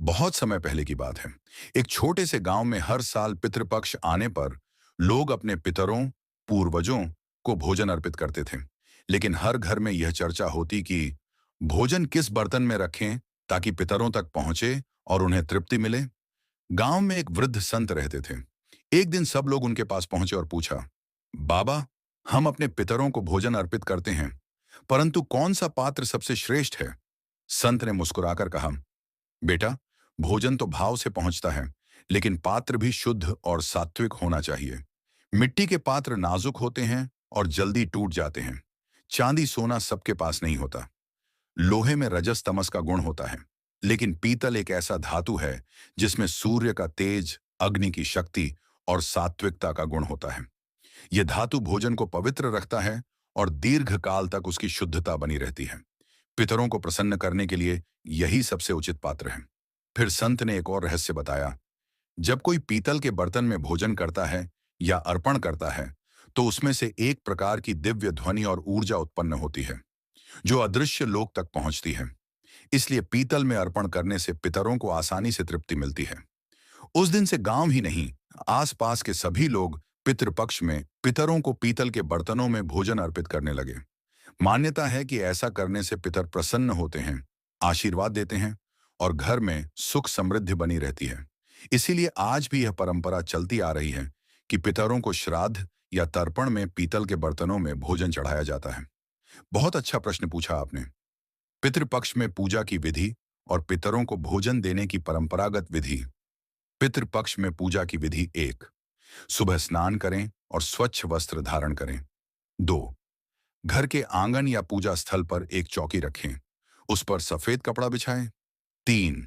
बहुत समय पहले की बात है। एक छोटे से गांव में हर साल पितृपक्ष आने पर लोग अपने पितरों, पूर्वजों को भोजन अर्पित करते थे। लेकिन हर घर में यह चर्चा होती कि भोजन किस बर्तन में रखें ताकि पितरों तक पहुंचे और उन्हें तृप्ति मिले। गांव में एक वृद्ध संत रहते थे। एक दिन सब लोग उनके पास पहुंचे और पूछा, बाबा, हम अपने पितरों को भोजन अर्पित करते हैं, परंतु कौन सा पात्र सबसे श्रेष्ठ है? संत ने मुस्कुराकर कहा, बेटा, भोजन तो भाव से पहुंचता है, लेकिन पात्र भी शुद्ध और सात्विक होना चाहिए। मिट्टी के पात्र नाजुक होते हैं और जल्दी टूट जाते हैं। चांदी सोना सबके पास नहीं होता। लोहे में रजस तमस का गुण होता है, लेकिन पीतल एक ऐसा धातु है जिसमें सूर्य का तेज, अग्नि की शक्ति और सात्विकता का गुण होता है। यह धातु भोजन को पवित्र रखता है और दीर्घ काल तक उसकी शुद्धता बनी रहती है। पितरों को प्रसन्न करने के लिए यही सबसे उचित पात्र है। फिर संत ने एक और रहस्य बताया। जब कोई पीतल के बर्तन में भोजन करता है या अर्पण करता है, तो उसमें से एक प्रकार की दिव्य ध्वनि और ऊर्जा उत्पन्न होती है, जो अदृश्य लोक तक पहुंचती है। इसलिए पीतल में अर्पण करने से पितरों को आसानी से तृप्ति मिलती है। उस दिन से गांव ही नहीं, आसपास के सभी लोग पितृपक्ष में पितरों को पीतल के बर्तनों में भोजन अर्पित करने लगे। मान्यता है कि ऐसा करने से पितर प्रसन्न होते हैं, आशीर्वाद देते हैं और घर में सुख समृद्धि बनी रहती है। इसीलिए आज भी यह परंपरा चलती आ रही है कि पितरों को श्राद्ध या तर्पण में पीतल के बर्तनों में भोजन चढ़ाया जाता है। बहुत अच्छा प्रश्न पूछा आपने। पितृपक्ष में पूजा की विधि और पितरों को भोजन देने की परंपरागत विधि। पितृपक्ष में पूजा की विधि: 1, सुबह स्नान करें और स्वच्छ वस्त्र धारण करें। 2, घर के आंगन या पूजा स्थल पर एक चौकी रखें, उस पर सफेद कपड़ा बिछाएं। 3,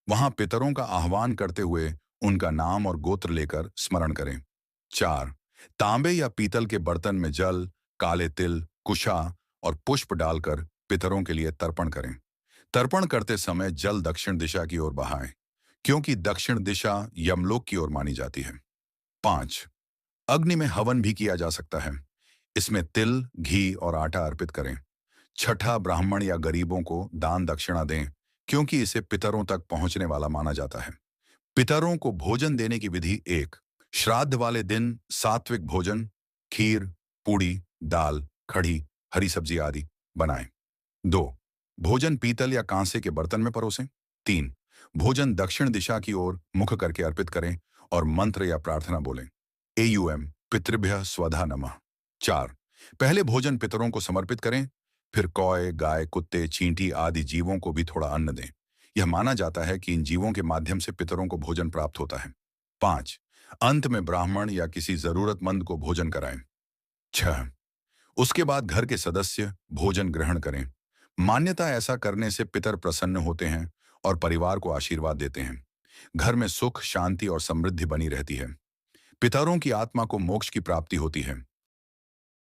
वहां पितरों का आह्वान करते हुए उनका नाम और गोत्र लेकर स्मरण करें। 4, तांबे या पीतल के बर्तन में जल, काले तिल, कुशा और पुष्प डालकर पितरों के लिए तर्पण करें। तर्पण करते समय जल दक्षिण दिशा की ओर बहाएं, क्योंकि दक्षिण दिशा यमलोक की ओर मानी जाती है। 5, अग्नि में हवन भी किया जा सकता है। इसमें तिल, घी और आटा अर्पित करें। छठा, ब्राह्मण या गरीबों को दान दक्षिणा दें, क्योंकि इसे पितरों तक पहुंचने वाला माना जाता है। पितरों को भोजन देने की विधि: 1, श्राद्ध वाले दिन सात्विक भोजन, खीर, पूड़ी, दाल, कढ़ी, हरी सब्जी आदि बनाएं। 2, भोजन पीतल या कांसे के बर्तन में परोसें। 3, भोजन दक्षिण दिशा की ओर मुख करके अर्पित करें और मंत्र या प्रार्थना बोलें। एयूएम पितृभ्यः स्वधा नमः। 4, पहले भोजन पितरों को समर्पित करें, फिर कौए, गाय, कुत्ते, चींटी आदि जीवों को भी थोड़ा अन्न दें। यह माना जाता है कि इन जीवों के माध्यम से पितरों को भोजन प्राप्त होता है। 5, अंत में ब्राह्मण या किसी जरूरतमंद को भोजन कराएं। 6, उसके बाद घर के सदस्य भोजन ग्रहण करें। मान्यता ऐसा करने से पितर प्रसन्न होते हैं और परिवार को आशीर्वाद देते हैं। घर में सुख, शांति और समृद्धि बनी रहती है। पितरों की आत्मा को मोक्ष की प्राप्ति होती है।